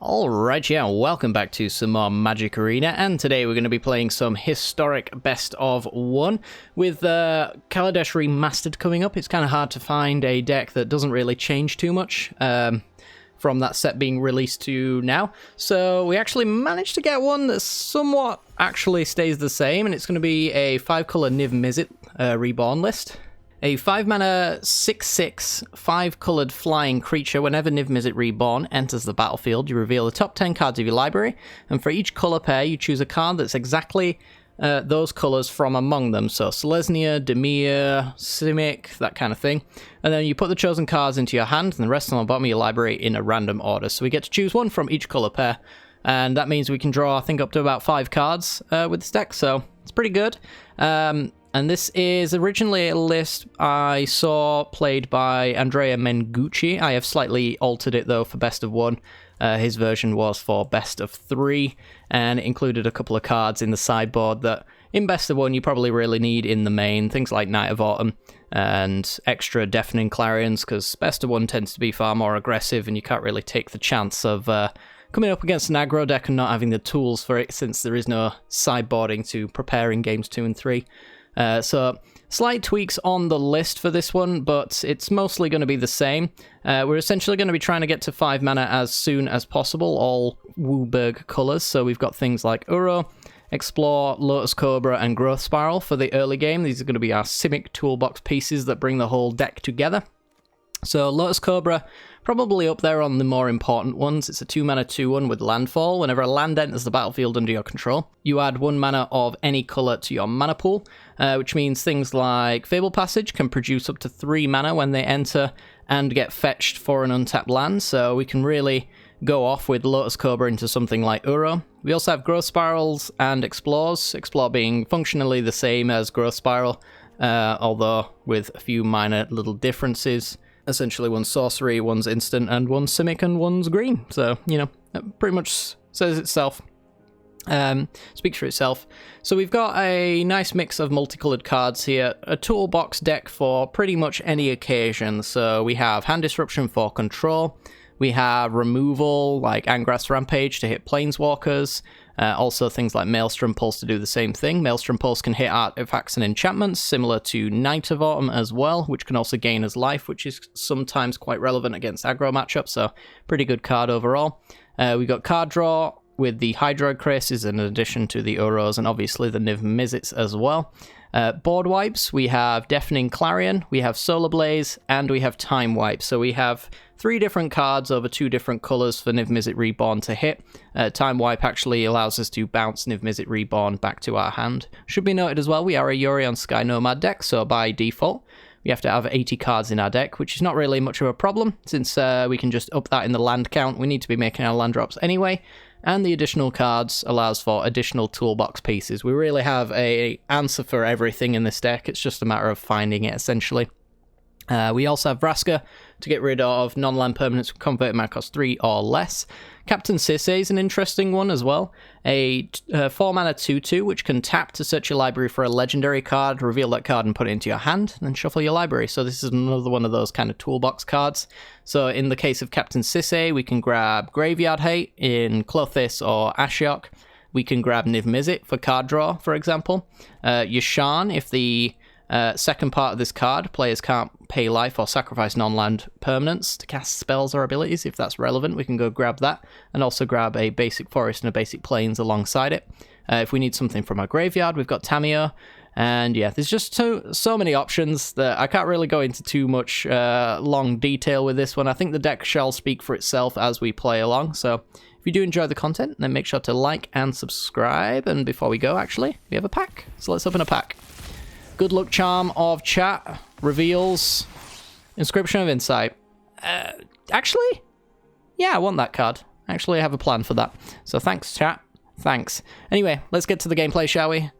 Alright, yeah, welcome back to some more Magic Arena, and today we're going to be playing some historic best of one. With Kaladesh Remastered coming up, it's kind of hard to find a deck that doesn't really change too much from that set being released to now. So we actually managed to get one that somewhat actually stays the same, and it's going to be a 5-color Niv Mizzet Reborn list. A 5-mana 6/6, 5-coloured flying creature. Whenever Niv Mizzet Reborn enters the battlefield, you reveal the top 10 cards of your library, and for each colour pair, you choose a card that's exactly those colours from among them. So Selesnya, Dimir, Simic, that kind of thing. And then you put the chosen cards into your hand, and the rest on the bottom of your library in a random order. So we get to choose one from each colour pair, and that means we can draw, I think, up to about 5 cards with this deck, so it's pretty good. And this is originally a list I saw played by Andrea Mengucci. I have slightly altered it, though, for best of 1. His version was for best of 3, and it included a couple of cards in the sideboard that, in best of 1, you probably really need in the main. Things like Night of Autumn and extra Deafening Clarions, because best of 1 tends to be far more aggressive, and you can't really take the chance of coming up against an aggro deck and not having the tools for it, since there is no sideboarding to prepare in games 2 and 3. So slight tweaks on the list for this one, but it's mostly going to be the same. We're essentially going to be trying to get to 5 mana as soon as possible, all Wooburg colours. So we've got things like Uro, Explore, Lotus Cobra, and Growth Spiral for the early game. These are going to be our Simic toolbox pieces that bring the whole deck together. So Lotus Cobra, probably up there on the more important ones. It's a 2-mana 2/1 with landfall. Whenever a land enters the battlefield under your control, you add 1 mana of any colour to your mana pool, which means things like Fable Passage can produce up to 3 mana when they enter and get fetched for an untapped land, so we can really go off with Lotus Cobra into something like Uro. We also have Growth Spirals and Explores, Explore being functionally the same as Growth Spiral, although with a few minor little differences. Essentially, one's sorcery, one's instant, and one's Simic, and one's green. So, you know, that pretty much says itself. Speaks for itself. So we've got a nice mix of multicolored cards here. A toolbox deck for pretty much any occasion. So we have Hand Disruption for control. We have removal, like Angrath's Rampage to hit Planeswalkers. Also things like Maelstrom Pulse to do the same thing. Maelstrom Pulse can hit artifacts and enchantments, similar to Night of Autumn as well, which can also gain as life, which is sometimes quite relevant against aggro matchups, so pretty good card overall. We got card draw with the Hydroid Craces in addition to the Uros, and obviously the Niv Mizzets as well. Board wipes, we have Deafening Clarion, we have Solar Blaze, and we have Time Wipe. So we have 3 different cards over 2 different colours for Niv Mizzet Reborn to hit. Time Wipe actually allows us to bounce Niv Mizzet Reborn back to our hand. Should be noted as well, we are a Yorion Sky Nomad deck, so by default, we have to have 80 cards in our deck, which is not really much of a problem, since we can just up that in the land count. We need to be making our land drops anyway. And the additional cards allows for additional toolbox pieces. We really have an answer for everything in this deck. It's just a matter of finding it, essentially. We also have Vraska to get rid of non-land permanents with converted mana cost 3 or less. Captain Sisay is an interesting one as well. A 4-mana 2/2, which can tap to search your library for a legendary card, reveal that card and put it into your hand, and then shuffle your library. So this is another one of those kind of toolbox cards. So in the case of Captain Sisay, we can grab Graveyard Hate in Klothys or Ashiok. We can grab Niv Mizzet for card draw, for example. Yasharn, if the second part of this card, players can't pay life or sacrifice non-land permanents to cast spells or abilities. If that's relevant, we can go grab that, and also grab a basic forest and a basic plains alongside it. If we need something from our graveyard, we've got Tamio, and yeah, there's just so many options that I can't really go into too much long detail with this one. I think the deck shall speak for itself as we play along, so if you do enjoy the content, then make sure to like and subscribe. And before we go, actually, we have a pack, so let's open a pack. Good Luck Charm of Chat reveals Inscription of Insight. Actually, yeah, I want that card. Actually, I have a plan for that. So thanks, chat. Thanks. Anyway, let's get to the gameplay, shall we?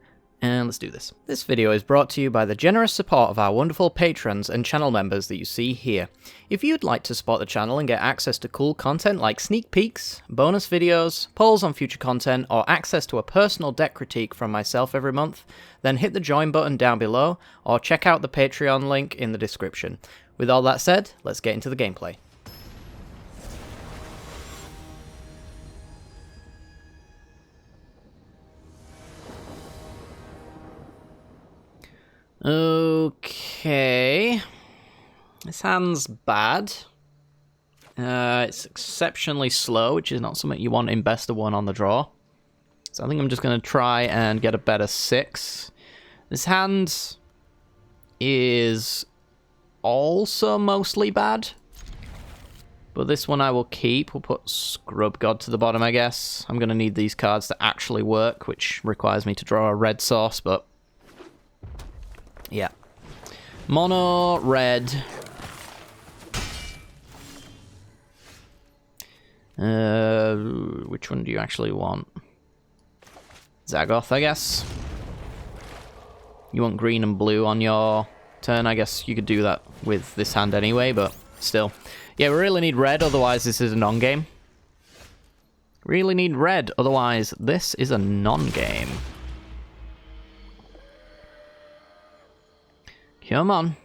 And let's do this. This video is brought to you by the generous support of our wonderful patrons and channel members that you see here. If you'd like to support the channel and get access to cool content like sneak peeks, bonus videos, polls on future content, or access to a personal deck critique from myself every month, then hit the join button down below, or check out the Patreon link in the description. With all that said, let's get into the gameplay. Okay. This hand's bad. It's exceptionally slow, which is not something you want in best of one on the draw. So I think I'm just going to try and get a better 6. This hand is also mostly bad. But this one I will keep. We'll put Scrub God to the bottom, I guess. I'm going to need these cards to actually work, which requires me to draw a red source, but... yeah. Mono, red. Which one do you actually want? Zagoth, I guess. You want green and blue on your turn. I guess you could do that with this hand anyway, but still. Yeah, we really need red, otherwise this is a non-game. Really need red, otherwise this is a non-game. Come on.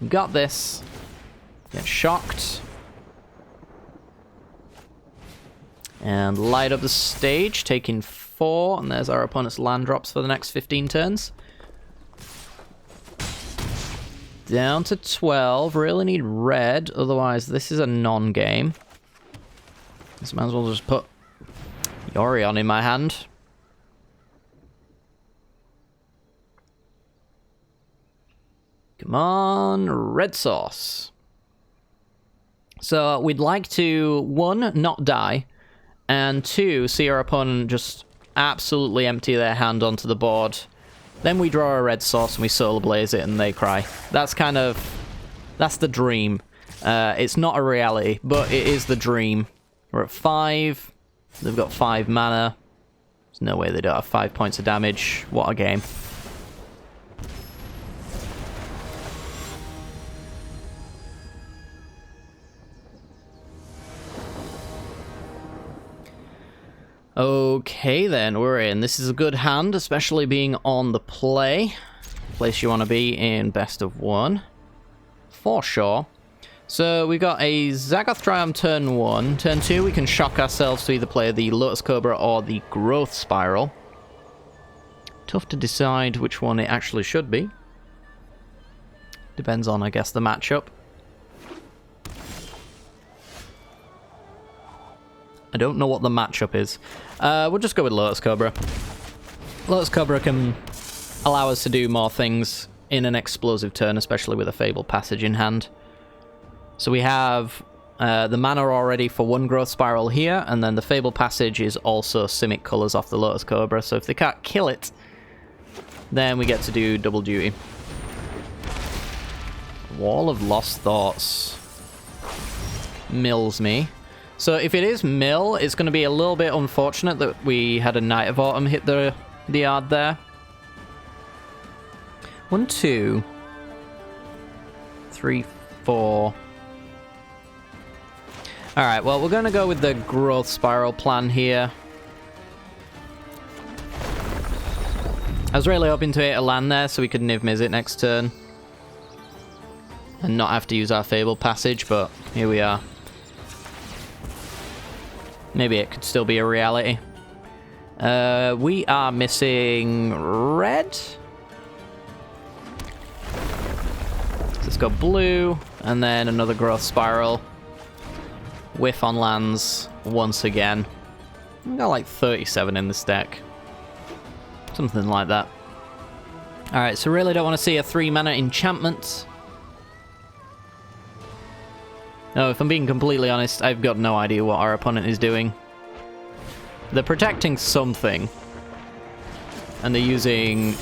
You got this. Get shocked. And light up the stage, taking 4, and there's our opponent's land drops for the next 15 turns. Down to 12, really need red, otherwise this is a non-game. So might as well just put Yorion in my hand. Come on, red sauce. So we'd like to, 1, not die, and 2, see our opponent just absolutely empty their hand onto the board. Then we draw a red sauce and we solar blaze it and they cry. That's kind of... that's the dream. It's not a reality, but it is the dream. We're at 5. They've got 5 mana. There's no way they don't have 5 points of damage. What a game. Okay then, we're in. This is a good hand, especially being on the play. Place you want to be in best of 1. For sure. So we've got a Zagoth Triumph turn 1. Turn 2, we can shock ourselves to either play the Lotus Cobra or the Growth Spiral. Tough to decide which one it actually should be. Depends on, I guess, the matchup. I don't know what the matchup is. We'll just go with Lotus Cobra. Lotus Cobra can allow us to do more things in an explosive turn, especially with a Fabled Passage in hand. So we have the mana already for 1 Growth Spiral here, and then the Fabled Passage is also Simic Colors off the Lotus Cobra, so if they can't kill it, then we get to do double duty. Wall of Lost Thoughts mills me. So if it is mill, it's going to be a little bit unfortunate that we had a Night of Autumn hit the yard there. 1, 2, 3, 4. Alright, well, we're going to go with the Growth Spiral plan here. I was really hoping to hit a land there so we could Niv Mizzet next turn. And not have to use our Fabled Passage, but here we are. Maybe it could still be a reality. We are missing red. Let's go blue, and then another Growth Spiral. Whiff on lands once again. I've got like 37 in this deck. Something like that. Alright, so really don't want to see a 3-mana enchantment. No, if I'm being completely honest, I've got no idea what our opponent is doing. They're protecting something. And they're using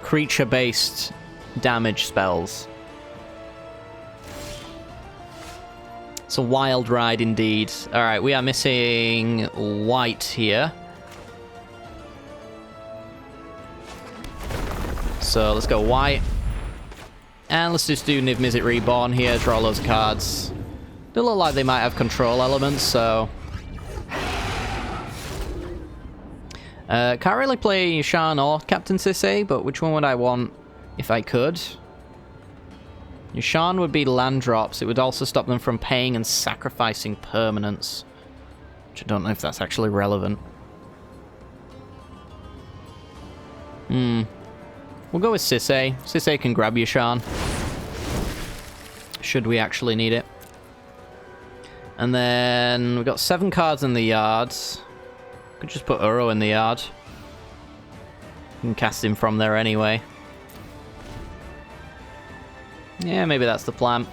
creature-based damage spells. It's a wild ride indeed. Alright, we are missing white here. So let's go white. And let's just do Niv Mizzet Reborn here, draw loads of cards. They look like they might have control elements, so... can't really play Yasharn or Captain Sisay, but which one would I want if I could? Yasharn would be land drops. It would also stop them from paying and sacrificing permanents. Which I don't know if that's actually relevant. We'll go with Sisay. Sisay can grab Yashan. Should we actually need it. And then we've got 7 cards in the yard. Could just put Uro in the yard. You can cast him from there anyway. Yeah, maybe that's the plan.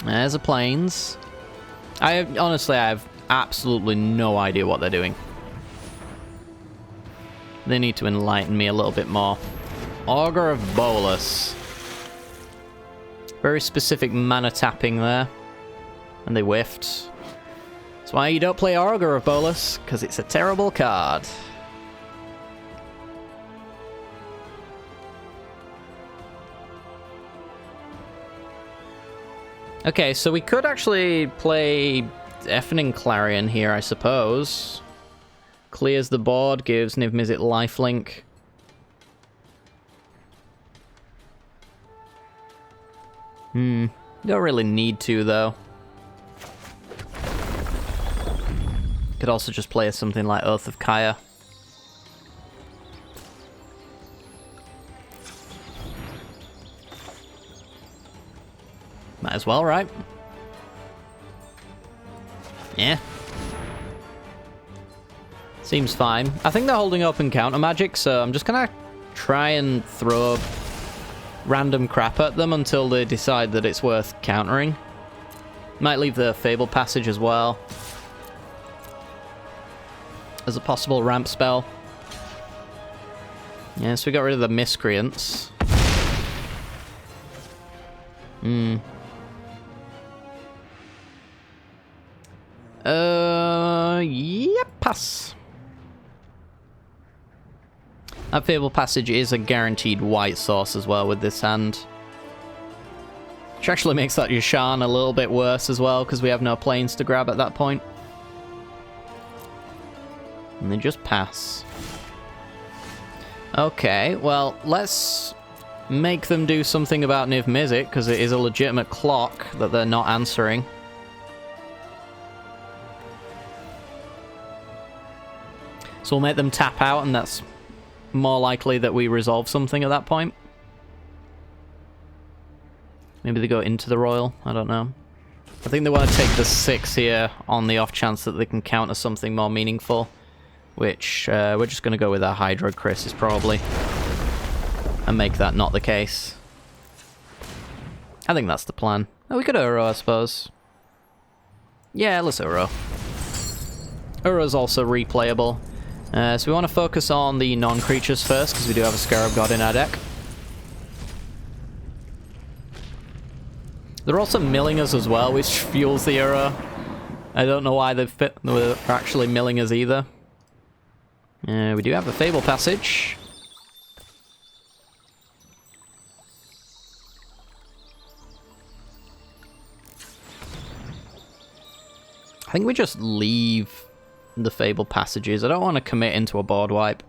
There's the planes. Honestly, I have absolutely no idea what they're doing. They need to enlighten me a little bit more. Augur of Bolus. Very specific mana tapping there. And they whiffed. That's why you don't play Augur of Bolus, because it's a terrible card. Okay, so we could actually play Deafening Clarion here, I suppose. Clears the board, gives Niv Mizzet lifelink. Don't really need to, though. Could also just play something like Oath of Kaya. Might as well, right? Yeah. Seems fine. I think they're holding open counter magic, so I'm just gonna try and throw random crap at them until they decide that it's worth countering. Might leave the Fable Passage as well as a possible ramp spell. Yeah, so we got rid of the Miscreants. Yep, pass. That Fable Passage is a guaranteed white source as well with this hand. Which actually makes that Yashan a little bit worse as well, because we have no planes to grab at that point. And they just pass. Okay, well, let's make them do something about Niv Mizzet, because it is a legitimate clock that they're not answering. So we'll make them tap out, and that's more likely that we resolve something at that point. Maybe they go into the Royal, I don't know. I think they want to take the 6 here on the off chance that they can counter something more meaningful. Which, we're just going to go with our Hydro Crisis, probably. And make that not the case. I think that's the plan. Oh, we could Uro, I suppose. Yeah, let's Uro. Uro's also replayable. So we want to focus on the non-creatures first, because we do have a Scarab God in our deck. They're also milling us as well, which fuels the Uro. I don't know why they're actually milling us either. We do have a Fable Passage. I think we just leave the Fable Passages. I don't want to commit into a board wipe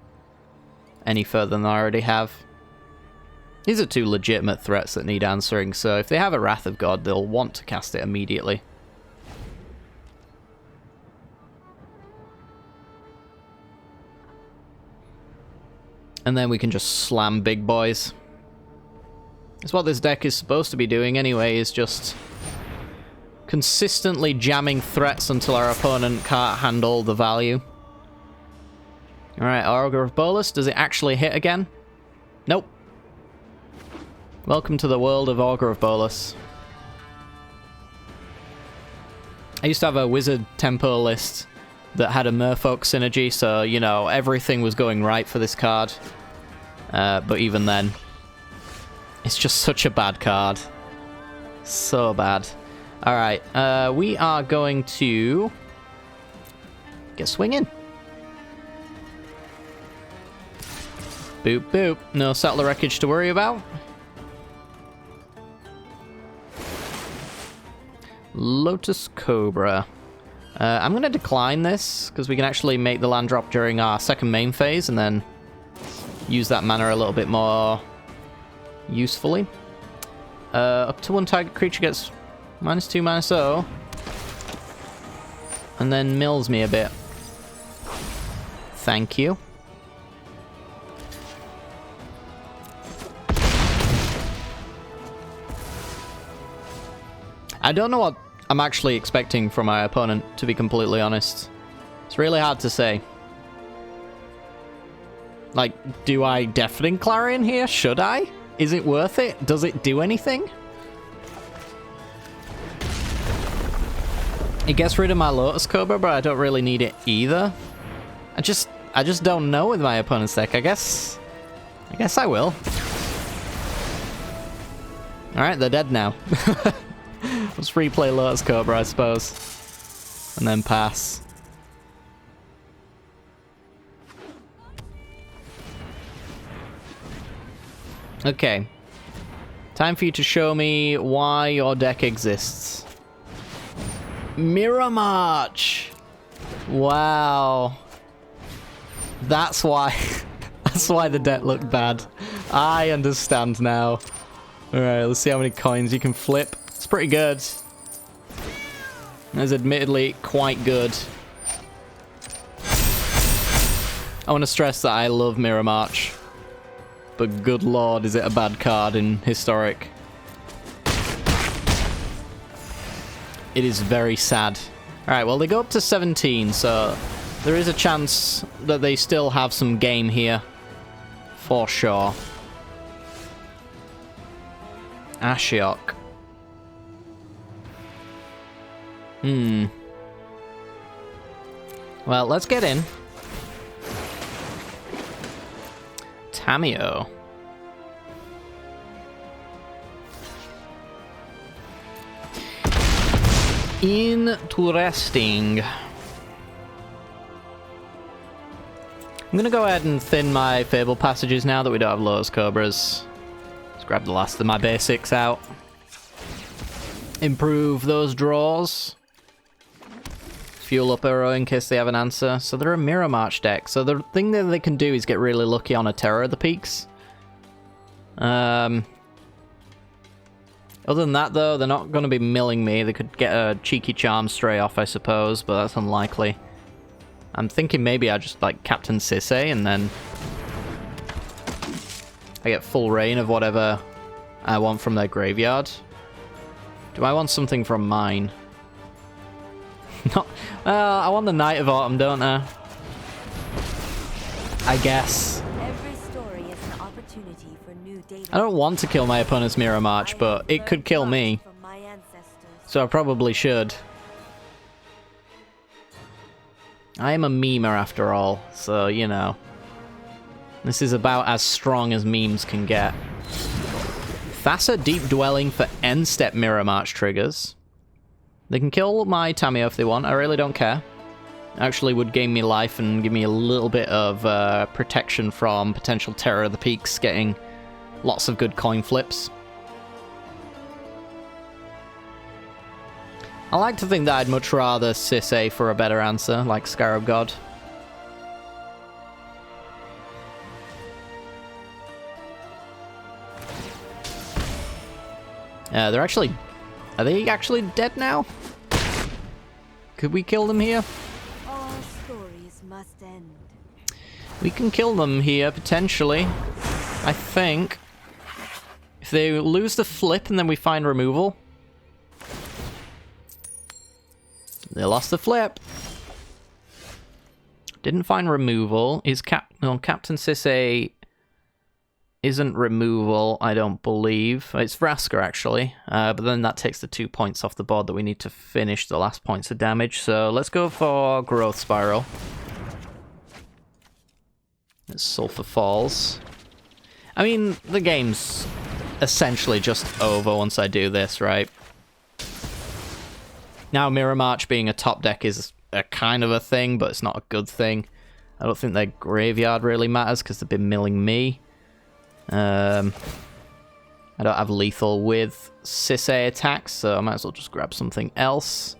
any further than I already have. These are 2 legitimate threats that need answering, so if they have a Wrath of God, they'll want to cast it immediately. And then we can just slam big boys. That's what this deck is supposed to be doing anyway, is just consistently jamming threats until our opponent can't handle the value. Alright, Augur of Bolus, does it actually hit again? Nope. Welcome to the world of Augur of Bolus. I used to have a Wizard Tempo list that had a Merfolk synergy, so, you know, everything was going right for this card. But even then, it's just such a bad card. So bad. Alright, we are going to get swinging. Boop boop. No Settler Wreckage to worry about. Lotus Cobra. I'm going to decline this, because we can actually make the land drop during our second main phase, and then use that mana a little bit more usefully. Up to 1 target creature gets -2, -0. And then mills me a bit. thank you. I don't know what I'm actually expecting from my opponent, to be completely honest. It's really hard to say. Like, do I deafening clarion here? Should I? Is it worth it? Does it do anything? It gets rid of my Lotus Cobra, but I don't really need it either. I just don't know with my opponent's deck. I guess I will. Alright, they're dead now. Let's replay Lotus Cobra, I suppose. And then pass. Okay. Time for you to show me why your deck exists. Mirror March! Wow. That's why. That's why the deck looked bad. I understand now. Alright, let's see how many coins you can flip. It's pretty good. That's admittedly quite good. I want to stress that I love Mirror March. But good lord, is it a bad card in Historic. It is very sad. Alright, well they go up to 17, so there is a chance that they still have some game here. For sure. Ashiok. Well, let's get in. Tamio. Interesting. I'm gonna go ahead and thin my Fable passages now that we don't have Lotus Cobras. Let's grab the last of my basics out. Improve those draws. Fuel up Uro in case they have an answer. So they're a Mirror March deck. So the thing that they can do is get really lucky on a Terror of the Peaks. Other than that, though, they're not going to be milling me. They could get a cheeky charm stray off, I suppose, but that's unlikely. I'm thinking maybe I just, like, Captain Sisay, and then I get full reign of whatever I want from their graveyard. Do I want something from mine? Not. I want the Knight of Autumn, don't I? I guess. Every story is an opportunity for new data. I don't want to kill my opponent's Mirror March, but it could kill me. So I probably should. I am a memer after all, so, you know. This is about as strong as memes can get. Thassa Deep Dwelling for end-step Mirror March triggers. They can kill my Tamio if they want, I really don't care. Actually would gain me life and give me a little bit of protection from potential Terror of the Peaks getting lots of good coin flips. I like to think that I'd much rather Sisay for a better answer, like Scarab God. They're actually... Are they actually dead now? Could we kill them here? All stories must end. We can kill them here, potentially. I think. If they lose the flip and then we find removal. They lost the flip. Didn't find removal. Is Captain Sisay isn't removal, I don't believe. It's Vraska, actually. But then that takes the 2 points off the board that we need to finish the last points of damage. So let's go for Growth Spiral. It's Sulphur Falls. I mean, the game's essentially just over once I do this, right? Now, Mirror March being a top deck is a kind of a thing, but it's not a good thing. I don't think their graveyard really matters because they've been milling me. I don't have lethal with Sisay attacks, so I might as well just grab something else.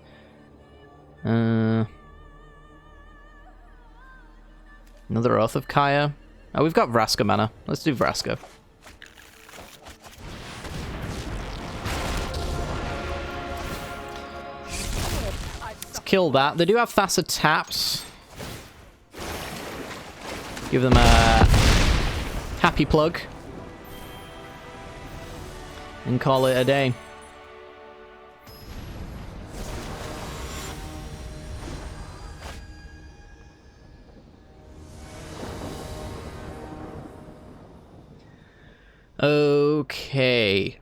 Another Oath of Kaya. Oh, we've got Vraska mana. Let's do Vraska. Let's kill that. They do have Thassa taps. Give them a happy plug. And call it a day. Okay.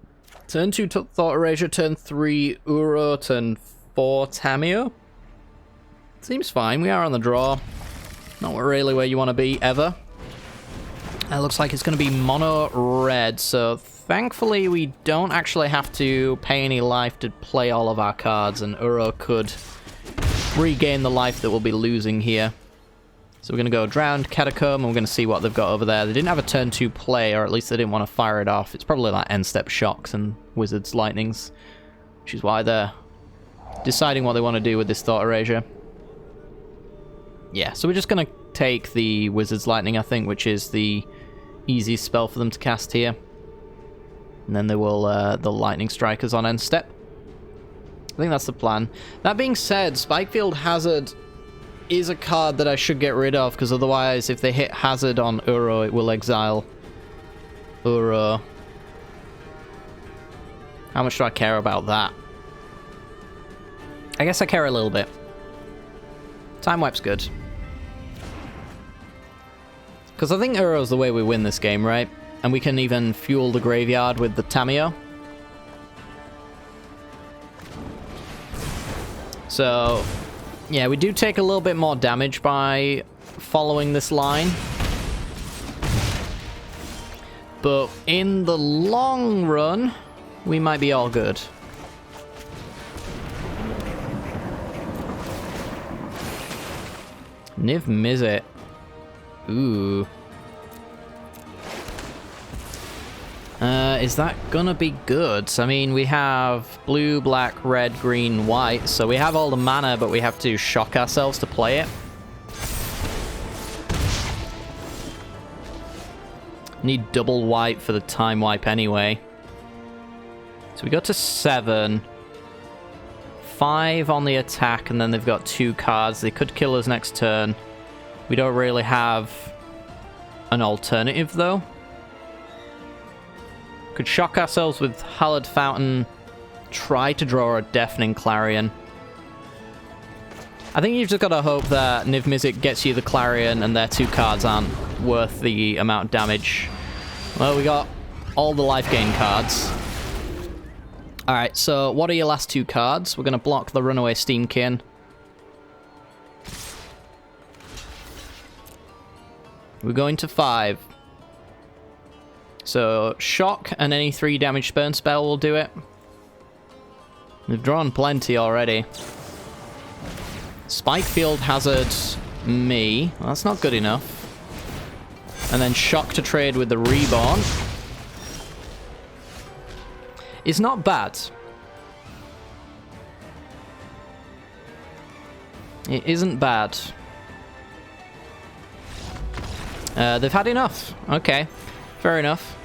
Turn 2 Thought Erasure, turn 3 Uro, turn 4 Tamio. Seems fine, we are on the draw. Not really where you want to be, ever. It looks like it's going to be mono red, so thankfully we don't actually have to pay any life to play all of our cards, and Uro could regain the life that we'll be losing here. So we're going to go Drowned, Catacomb, and we're going to see what they've got over there. They didn't have a turn 2 play, or at least they didn't want to fire it off. It's probably like end-step Shocks and Wizard's Lightnings, which is why they're deciding what they want to do with this Thought Erasure. Yeah, so we're just going to take the Wizard's Lightning, I think, which is the easiest spell for them to cast here. And then they will, the Lightning Strikers on end step. I think that's the plan. That being said, Spikefield Hazard is a card that I should get rid of, because otherwise, if they hit Hazard on Uro, it will exile Uro. How much do I care about that? I guess I care a little bit. Time Wipe's good. Because I think Uro's the way we win this game, right? And we can even fuel the graveyard with the Tamio. So, yeah, we do take a little bit more damage by following this line. But in the long run, we might be all good. Niv Mizzet. Ooh. Is that gonna be good? I mean, we have blue, black, red, green, white, so we have all the mana, but we have to shock ourselves to play it. Need double white for the time wipe anyway. So we go to 7. 5 on the attack, and then they've got 2 cards. They could kill us next turn. We don't really have an alternative, though. Could shock ourselves with Hallowed Fountain. Try to draw a Deafening Clarion. I think you've just got to hope that Niv Mizzet gets you the Clarion and their 2 cards aren't worth the amount of damage. Well, we got all the life gain cards. Alright, so what are your last 2 cards? We're going to block the Runaway Steamkin. We're going to 5. So, Shock and any 3 damage burn spell will do it. We've drawn plenty already. Spikefield Hazard me. Well, that's not good enough. And then Shock to trade with the Reborn. It's not bad. It isn't bad. They've had enough. Okay, fair enough.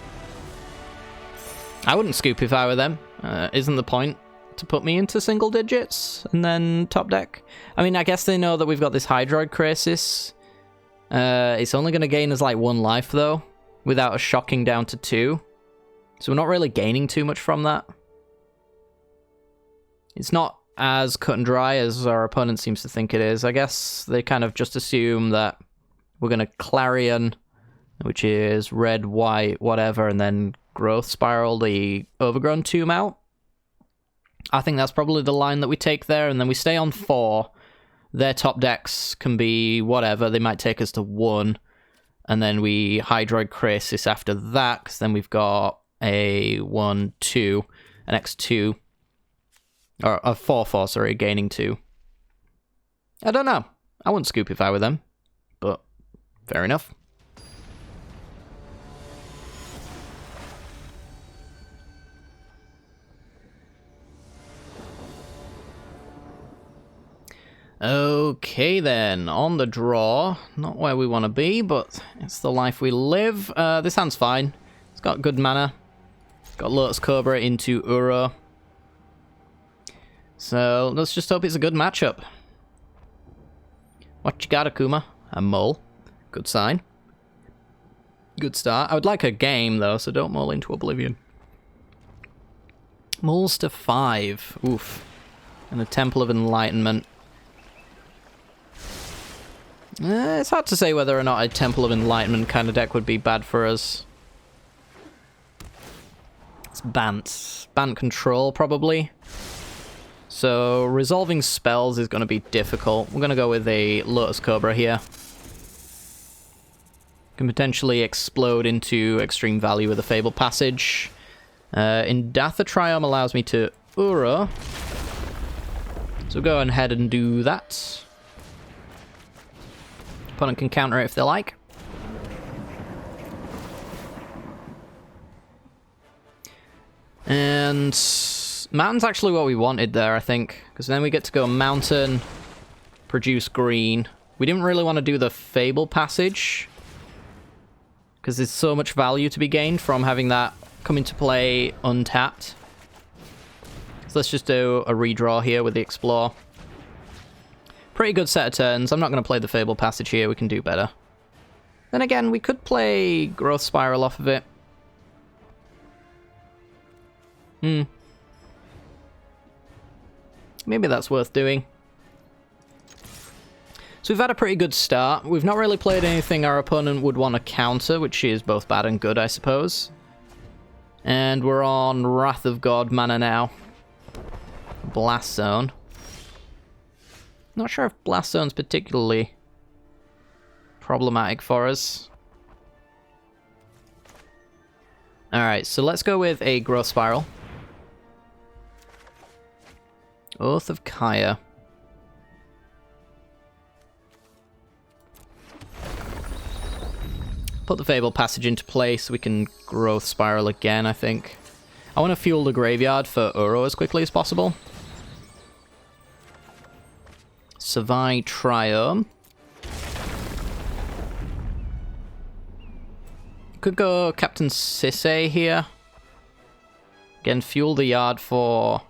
I wouldn't scoop if I were them. Isn't the point to put me into single digits and then top deck? I mean, I guess they know that we've got this Hydroid Crisis. It's only going to gain us like 1 life, though, without us shocking down to 2. So we're not really gaining too much from that. It's not as cut and dry as our opponent seems to think it is. I guess they kind of just assume that we're going to Clarion, which is red, white, whatever, and then Growth Spiral the Overgrown Tomb out. I think that's probably the line that we take there, and then we stay on 4. Their top decks can be whatever. They might take us to 1, and then we Hydroid Crisis after that, because then we've got a 1, 2, an X2, or a 4, 4, sorry, gaining 2. I don't know. I wouldn't scoop if I were them, but fair enough. Okay then, on the draw. Not where we want to be, but it's the life we live. This hand's fine. It's got good mana. Got Lotus Cobra into Uro. So let's just hope it's a good matchup. What you got, Akuma? A mole. Good sign. Good start. I would like a game, though, so don't mull into oblivion. Mulls to 5. Oof. And a Temple of Enlightenment. It's hard to say whether or not a Temple of Enlightenment kind of deck would be bad for us. It's Bant. Bant control, probably. So, resolving spells is going to be difficult. We're going to go with a Lotus Cobra here. Can potentially explode into extreme value with a Fable Passage. Indatha Triome allows me to Uro. So go ahead and do that. Opponent can counter it if they like. And Mountain's actually what we wanted there, I think. Because then we get to go Mountain, produce green. We didn't really want to do the Fable Passage. Because there's so much value to be gained from having that come into play untapped. So let's just do a redraw here with the Explore. Pretty good set of turns. I'm not going to play the Fable Passage here. We can do better. Then again, we could play Growth Spiral off of it. Maybe that's worth doing. So we've had a pretty good start. We've not really played anything our opponent would want to counter, which is both bad and good, I suppose. And we're on Wrath of God mana now. Blast Zone. Not sure if Blast Zone's particularly problematic for us. Alright, so let's go with a Growth Spiral. Oath of Kaya. Put the Fable Passage into play so we can Growth Spiral again, I think. I want to fuel the graveyard for Uro as quickly as possible. Savai Triome. Could go Captain Sisay here. Again, fuel the yard for...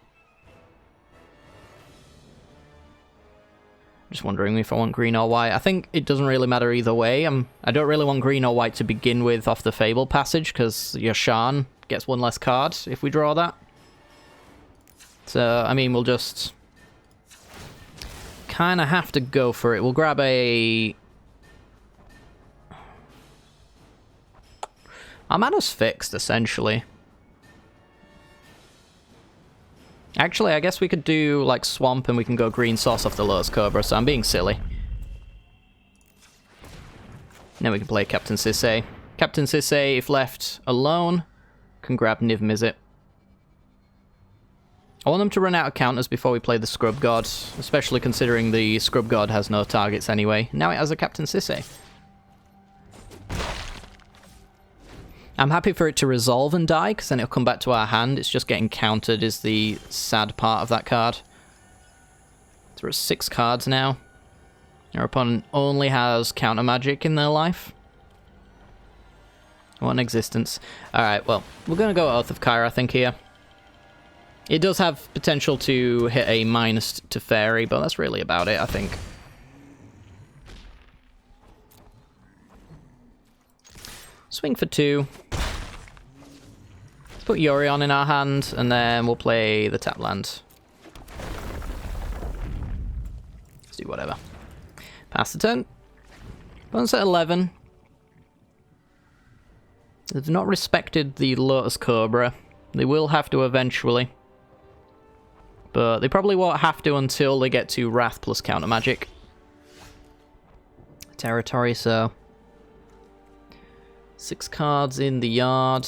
Just wondering if I want green or white. I think it doesn't really matter either way. I don't really want green or white to begin with off the Fable Passage, because your Shan gets one less card if we draw that. So, I mean, we'll just... kind of have to go for it. We'll grab a... Our mana's fixed, essentially. Actually, I guess we could do, like, Swamp and we can go Green Sauce off the Lotus Cobra, so I'm being silly. Then we can play Captain Sisay. Captain Sisay, if left alone, can grab Niv Mizzet. I want them to run out of counters before we play the Scrub God, especially considering the Scrub God has no targets anyway. Now it has a Captain Sisay. I'm happy for it to resolve and die, because then it'll come back to our hand. It's just getting countered is the sad part of that card. So we're at 6 cards now. Our opponent only has counter magic in their life. One existence. Alright, well, we're going to go Oath of Kyra, I think, here. It does have potential to hit a minus to Fairy, but that's really about it, I think. Swing for 2. Let's put Yorion in our hand, and then we'll play the tap land. Let's do whatever. Pass the turn. Opponent's at 11. They've not respected the Lotus Cobra. They will have to eventually. But they probably won't have to until they get to Wrath plus counter magic territory, so 6 cards in the yard.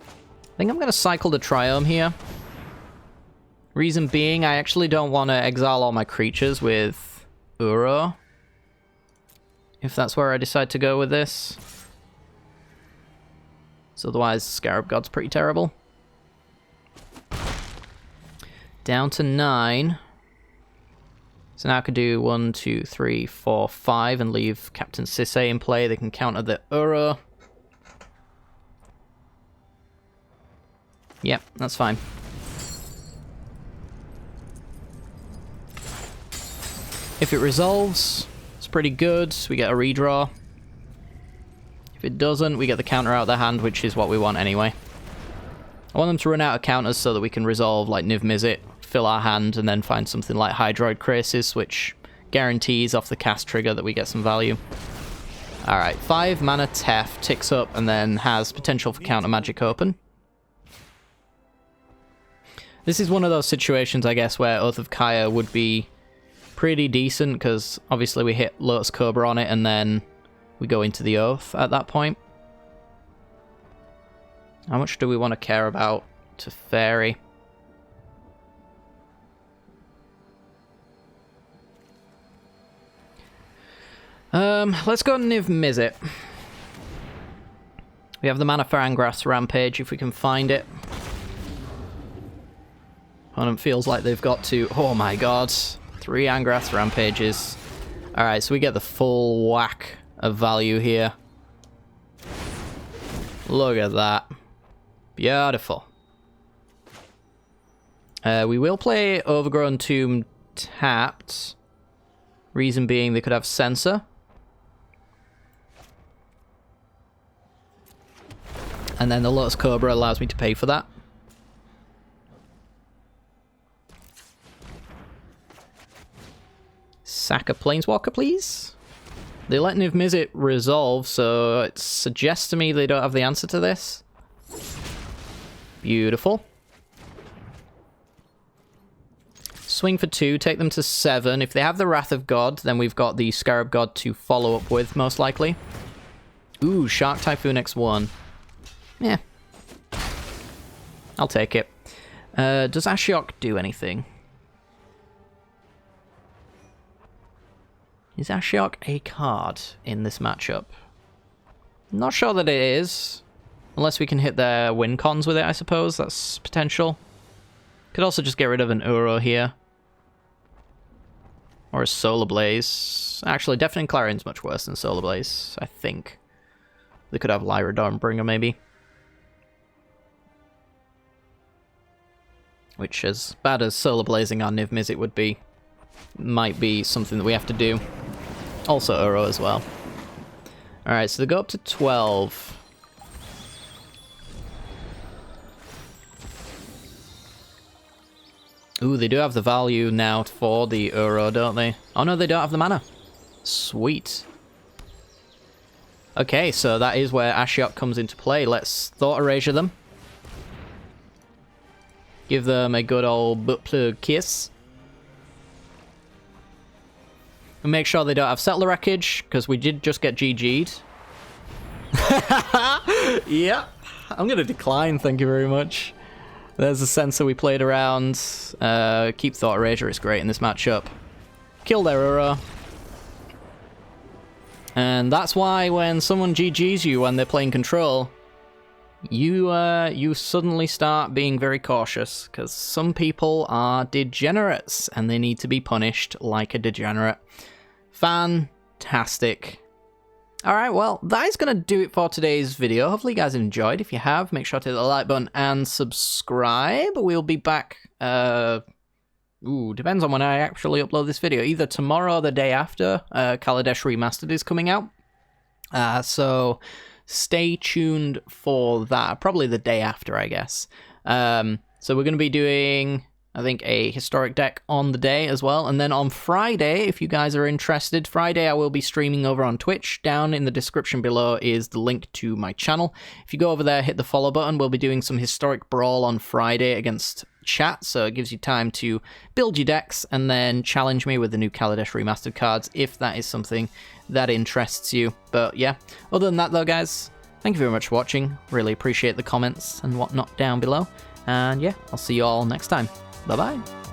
I think I'm going to cycle the Triome here. Reason being, I actually don't want to exile all my creatures with Uro. If that's where I decide to go with this. So otherwise, Scarab God's pretty terrible. Down to 9. So now I could do 1, 2, 3, 4, 5 and leave Captain Sisay in play. They can counter the Uro. Yep, that's fine. If it resolves, it's pretty good. We get a redraw. If it doesn't, we get the counter out of their hand, which is what we want anyway. I want them to run out of counters so that we can resolve like Niv Mizzet, fill our hand, and then find something like Hydroid Krasis, which guarantees off the cast trigger that we get some value. Alright, 5 mana Tef, ticks up, and then has potential for counter magic open. This is one of those situations, I guess, where Oath of Kaya would be pretty decent, because obviously we hit Lotus Cobra on it, and then we go into the Oath at that point. How much do we want to care about to Fairy? Let's go Niv Mizzet. We have the mana for Angrath's Rampage if we can find it. Opponent feels like they've got to... Oh my god. 3 Angrath's Rampages. Alright, so we get the full whack of value here. Look at that. Beautiful. We will play Overgrown Tomb tapped. Reason being they could have Censor. And then the Lotus Cobra allows me to pay for that. Sack a Planeswalker, please. They let Niv Mizzet resolve, so it suggests to me they don't have the answer to this. Beautiful. Swing for 2, take them to 7. If they have the Wrath of God, then we've got the Scarab God to follow up with, most likely. Ooh, Shark Typhoon X1. Yeah. I'll take it. Does Ashiok do anything? Is Ashiok a card in this matchup? Not sure that it is. Unless we can hit their win cons with it, I suppose. That's potential. Could also just get rid of an Uro here. Or a Solar Blaze. Actually, Deafening Clarion's much worse than Solar Blaze, I think. They could have Lyra Dawnbringer, maybe. Which, as bad as Solar Blazing on Niv Mizzet would be, might be something that we have to do. Also Uro as well. Alright, so they go up to 12. Ooh, they do have the value now for the Uro, don't they? Oh no, they don't have the mana. Sweet. Okay, so that is where Ashiok comes into play. Let's Thought Erasure them. Give them a good old butt plug kiss. And make sure they don't have Settler Wreckage, because we did just get GG'd. Yeah, I'm going to decline, thank you very much. There's a Censor we played around. Keep Thought Erasure, it's great in this matchup. Kill their Uro. And that's why when someone GG's you when they're playing Control, you suddenly start being very cautious, because some people are degenerates, and they need to be punished like a degenerate. Fantastic. Alright, well, that is going to do it for today's video. Hopefully you guys enjoyed. If you have, make sure to hit the like button and subscribe. We'll be back, depends on when I actually upload this video. Either tomorrow or the day after, Kaladesh Remastered is coming out. So stay tuned for that. Probably the day after, I guess. So we're going to be doing, I think, a historic deck on the day as well. And then on Friday, if you guys are interested, Friday I will be streaming over on Twitch. Down in the description below is the link to my channel. If you go over there, hit the follow button. We'll be doing some historic brawl on Friday against chat, so it gives you time to build your decks and then challenge me with the new Kaladesh Remastered cards if that is something that interests you. But yeah, other than that though, guys, thank you very much for watching. Really appreciate the comments and whatnot down below. And yeah, I'll see you all next time. Bye-bye.